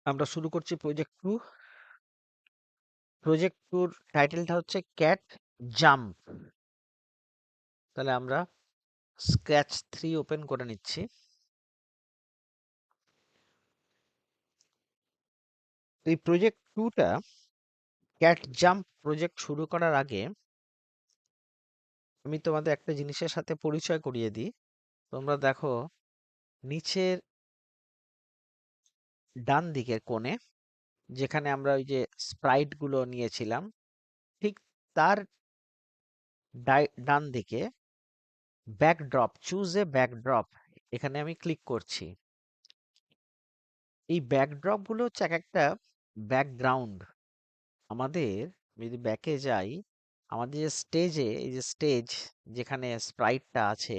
আমরা শুরু করছি প্রজেক্ট 2। প্রজেক্ট 2 র টাইটেলটা হচ্ছে ক্যাট জাম্প। তাহলে আমরা স্ক্র্যাচ 3 ওপেন করে নিচ্ছি। এই প্রজেক্ট 2টা ক্যাট জাম্প প্রজেক্ট শুরু করার আগে আমি তোমাদের একটা জিনিসের সাথে পরিচয় করিয়ে দিই। তোমরা দেখো নিচের ডান দিকের কোণে যেখানে আমরা ওই যে স্প্রাইট গুলো নিয়েছিলাম, ঠিক তার ডান দিকে ব্যাকড্রপ, চুজ এ ব্যাকড্রপ, এখানে আমি ক্লিক করছি। এই ব্যাকড্রপ গুলো হচ্ছে এক একটা ব্যাকগ্রাউন্ড। আমাদের যদি ব্যাকে যাই, আমাদের যে স্টেজে, এই যে স্টেজ যেখানে স্প্রাইটটা আছে,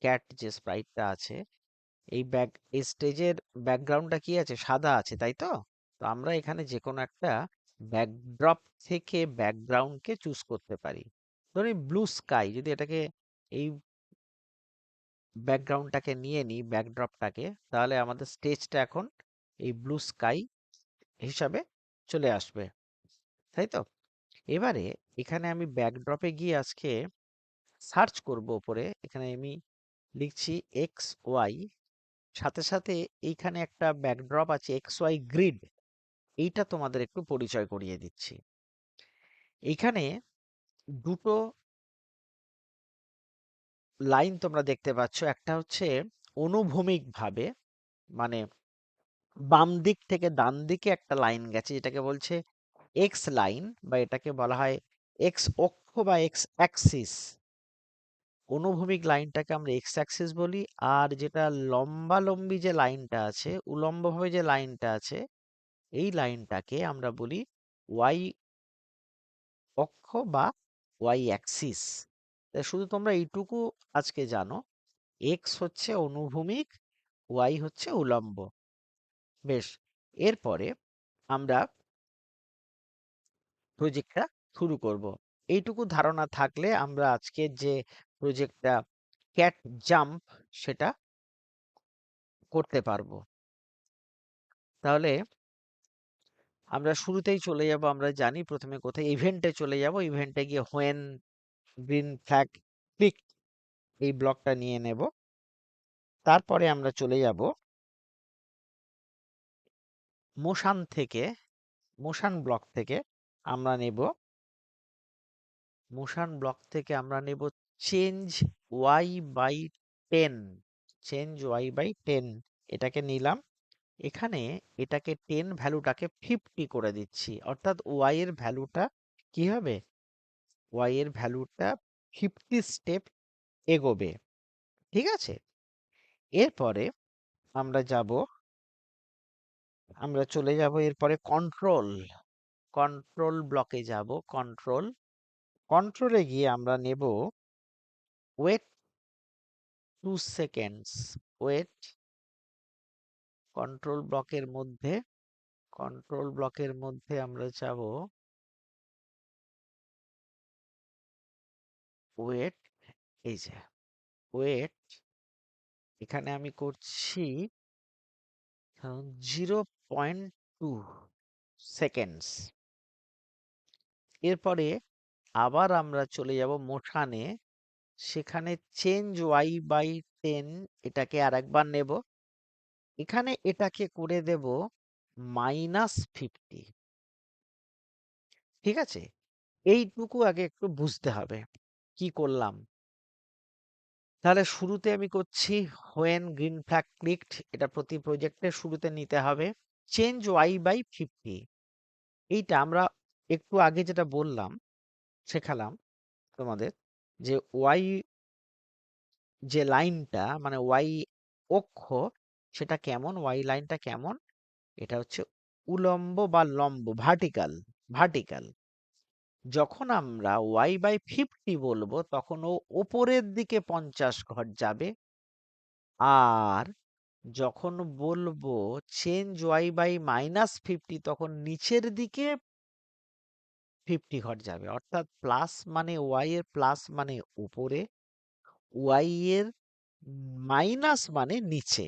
ক্যাট যে স্প্রাইটটা আছে, এই স্টেজের ব্যাকগ্রাউন্ডটা কি আছে? সাদা আছে, তাই তো? তো আমরা এখানে যে কোনো একটা ব্যাকড্রপ থেকে ব্যাকগ্রাউন্ডকে চুজ করতে পারি। ধরি ব্লু স্কাই, যদি এটাকে এই ব্যাকগ্রাউন্ডটাকে নিয়ে নিই, ব্যাকড্রপটাকে, তাহলে আমাদের স্টেজটা এখন এই ব্লু স্কাই হিসাবে চলে আসবে, তাই তো? এবারে এখানে আমি ব্যাকড্রপে গিয়ে আজকে সার্চ করব উপরে। এখানে আমি লিখছি এক্স ওয়াই, সাথে সাথে এইখানে একটা ব্যাকড্রপ আছে এক্স ওয়াই গ্রিড, এইটা তোমাদের একটু পরিচয় করিয়ে দিচ্ছি। এইখানে দুটো লাইন তোমরা দেখতে পাচ্ছ। একটা হচ্ছে অনুভূমিক ভাবে, মানে বাম দিক থেকে ডান দিকে একটা লাইন গেছে, যেটাকে বলছে এক্স লাইন, বা এটাকে বলা হয় এক্স অক্ষ বা এক্স অ্যাক্সিস। অনুভূমিক লাইনটাকে আমরা এক্স অ্যাক্সিস বলি, আর যেটা লম্বালম্বি যে লাইনটা আছে, উলম্বভাবে যে লাইনটা আছে, এই লাইনটাকে আমরা বলি ওয়াই অক্ষ বা ওয়াই অ্যাক্সিস। শুধু তোমরা এইটুকু আজকে জানো, এক্স হচ্ছে অনুভূমিক, ওয়াই হচ্ছে উলম্ব। বেশ, এরপরে আমরা প্রজেক্টটা শুরু করব। এইটুকু ধারণা থাকলে আমরা আজকের যে প্রজেক্টটা ক্যাট জাম্প, সেটা করতে পারবো। তাহলে আমরা শুরুতেই চলে যাব, আমরা জানি প্রথমে কোথায়, ইভেন্টে চলে যাব। ইভেন্টে গিয়ে হোয়েন গ্রিন ফ্ল্যাগ ক্লিক, এই ব্লকটা নিয়ে নেব। তারপরে আমরা চলে যাব মোশন থেকে, মোশন ব্লক থেকে আমরা নেব, মোশন ব্লক থেকে আমরা নেব change y by 10। Change y by 10 এটাকে নিলাম। এখানে এটাকে 10 ভ্যালুটাকে 50 করে দিচ্ছি, অর্থাৎ ওয়াই এর ভ্যালুটা কি হবে? ওয়াই এর ভ্যালুটা 50 স্টেপ এগোবে। ঠিক আছে? এরপরে আমরা যাব, আমরা চলে যাব এরপরে কন্ট্রোল, কন্ট্রোল ব্লকে যাব। কন্ট্রোল, কন্ট্রোলে গিয়ে আমরা নেব ওয়েট 2 সেকেন্ডস। ওয়েট, কন্ট্রোল ব্লকের মধ্যে, কন্ট্রোল ব্লকের মধ্যে আমরা যাব ওয়েট, এই যে ওয়েট, এখানে আমি করছি 0.2 সেকেন্ডস। এরপরে আবার আমরা চলে যাব মোশনে, সেখানে চেঞ্জ ওয়াই বাই 10 এটাকে আরেকবার নেব। এখানে এটাকে করে দেব -50। ঠিক আছে? এইটুকু আগে একটু বুঝতে হবে কি করলাম। তাহলে শুরুতে আমি করছি হোয়েন গ্রিন ফ্ল্যাগ ক্লিকড, এটা প্রতি প্রজেক্টের শুরুতে নিতে হবে। চেঞ্জ ওয়াই বাই 50, এইটা আমরা একটু আগে যেটা বললাম, শেখালাম তোমাদের, যে ওয়াই যে লাইনটা, মানে ওয়াই অক্ষ, সেটা কেমন, ওয়াই লাইনটা কেমন? এটা হচ্ছে উলম্ব বা লম্ব, ভার্টিক্যাল। ভার্টিক্যাল। যখন আমরা ওয়াই বাই 50 বলবো, তখন ও ওপরের দিকে 50 ঘর যাবে। আর যখন বলবো চেঞ্জ ওয়াই বাই -50, তখন নিচের দিকে 50 ঘর যাবে। অর্থাৎ প্লাস মানে ওয়াই এর প্লাস মানে উপরে, ওয়াই এর মাইনাস মানে নিচে।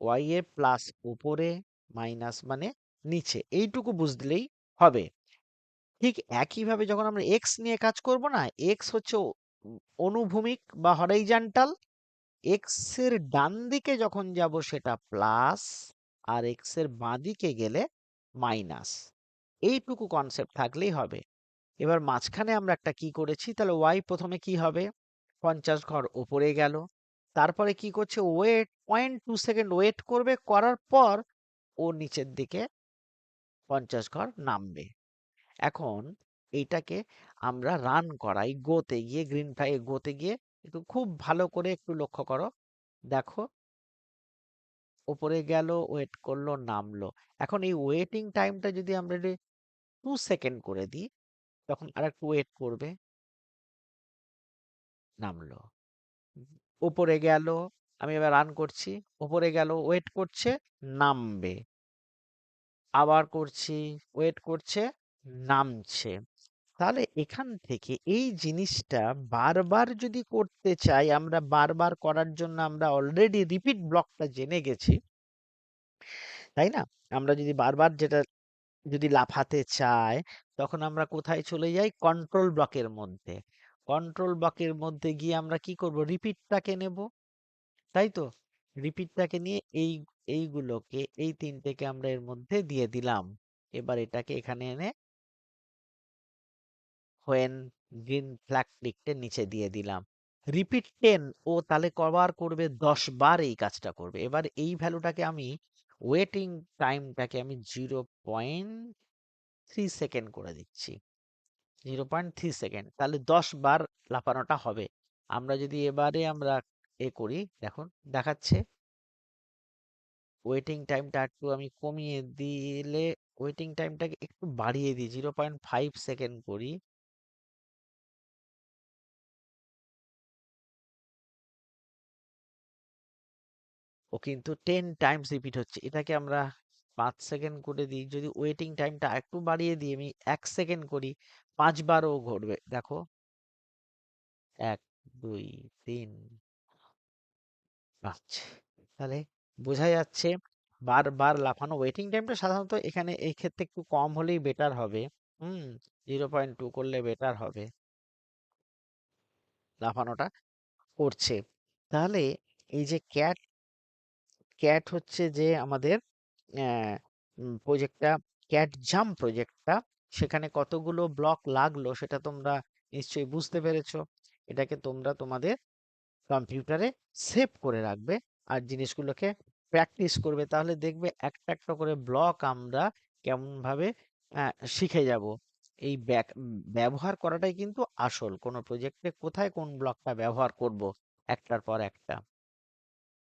ওয়াই এর প্লাস উপরে, মাইনাস মানে নিচে, এইটুকু বুঝলেই হবে। ঠিক একইভাবে যখন আমরা এক্স নিয়ে কাজ করব না, এক্স হচ্ছে অনুভূমিক বা হরাইজন্টাল, এক্স এর ডান দিকে যখন যাব সেটা প্লাস, আর এক্স এর বাঁ দিকে গেলে মাইনাস। এইটুকু কনসেপ্ট থাকলেই হবে। এবার মাঝখানে আমরা একটা কি করেছি, তাহলে ওয়াই প্রথমে কি হবে, 50 ঘর ওপরে গেল, তারপরে কি করছে, ওয়েট 0.2 সেকেন্ড ওয়েট করবে, করার পর ও নিচের দিকে 50 ঘর নামবে। এখন এইটাকে আমরা রান করাই গোতে গিয়ে, গ্রিন ফ্লাই গোতে গিয়ে, একটু খুব ভালো করে একটু লক্ষ্য করো, দেখো ওপরে গেল, ওয়েট করলো, নামলো। এখন এই ওয়েটিং টাইমটা যদি আমরা 2 সেকেন্ড করে দিই, তখন আর একটু ওয়েট করবে, নামলো। উপরে গেল, আমি এবার রান করছি, উপরে গেল, ওয়েট করছে, নামবে, আবার করছি, ওয়েট করছে, নামছে। তাহলে এখান থেকে এই জিনিসটা বারবার যদি করতে চাই, আমরা বারবার করার জন্য আমরা অলরেডি রিপিট ব্লকটা জেনে গেছি, তাই না? আমরা যদি বারবার যেটা যদি লাফাতে চাই, তখন আমরা কোথায় চলে যাই, কন্ট্রোল ব্লকের মধ্যে। কন্ট্রোল ব্লকের মধ্যে গিয়ে আমরা কি করব, রিপিটটাকে নেব, তাই তো? রিপিটটাকে নিয়ে এইগুলোকে, এই তিনটেকে আমরা এর মধ্যে দিয়ে দিলাম। এবার এটাকে এখানে এনে হোয়েন গ্রিন ফ্ল্যাগ ক্লিকটা নিচে দিয়ে দিলাম। রিপিট 10, ও তাহলে কবার করবে, 10 বার এই কাজটা করবে। এবার এই ভ্যালুটাকে আমি, ওয়েটিং টাইমটাকে আমি 0.3 সেকেন্ড করে দিচ্ছি, 0.3 সেকেন্ড, তাহলে 10 বার লাফানোটা হবে। আমরা যদি এবারে আমরা করি, দেখুন দেখাচ্ছে ওয়েটিং টাইমটা একটু আমি কমিয়ে দিলে, ওয়েটিং টাইমটাকে একটু বাড়িয়ে দিই, 0.5 সেকেন্ড করি, ও কিন্তু 10 টাইমস রিপিট হচ্ছে। এটাকে আমরা 5 সেকেন্ড করে দিই, যদি ওয়েটিং টাইমটা একটু বাড়িয়ে দিই, আমি 1 সেকেন্ড করি, 5 বার ও ঘুরবে, দেখো 1 2 3 5। তাহলে বোঝা যাচ্ছে বারবার লাফানো, ওয়েটিং টাইমটা সাধারণত এখানে এই ক্ষেত্রে একটু কম হলেই বেটার হবে। হুম, 0.2 করলে বেটার হবে, লাফানোটা করছে। তাহলে এই যে ক্যাট, ক্যাট হচ্ছে যে আমাদের প্রজেক্টটা, ক্যাট জাম্প প্রজেক্টটা, সেখানে কতগুলো ব্লক লাগলো সেটা তোমরা নিশ্চয়ই বুঝতে পেরেছো। এটাকে তোমরা তোমাদের কম্পিউটারে সেভ করে রাখবে আর জিনিসগুলোকে প্র্যাকটিস করবে, তাহলে দেখবে একটা একটা করে ব্লক আমরা কেমন ভাবে শিখে যাব। এই ব্যবহার করাটাই কিন্তু আসল, কোনো প্রজেক্টে কোথায় কোন ব্লকটা ব্যবহার করব, একটার পর একটা।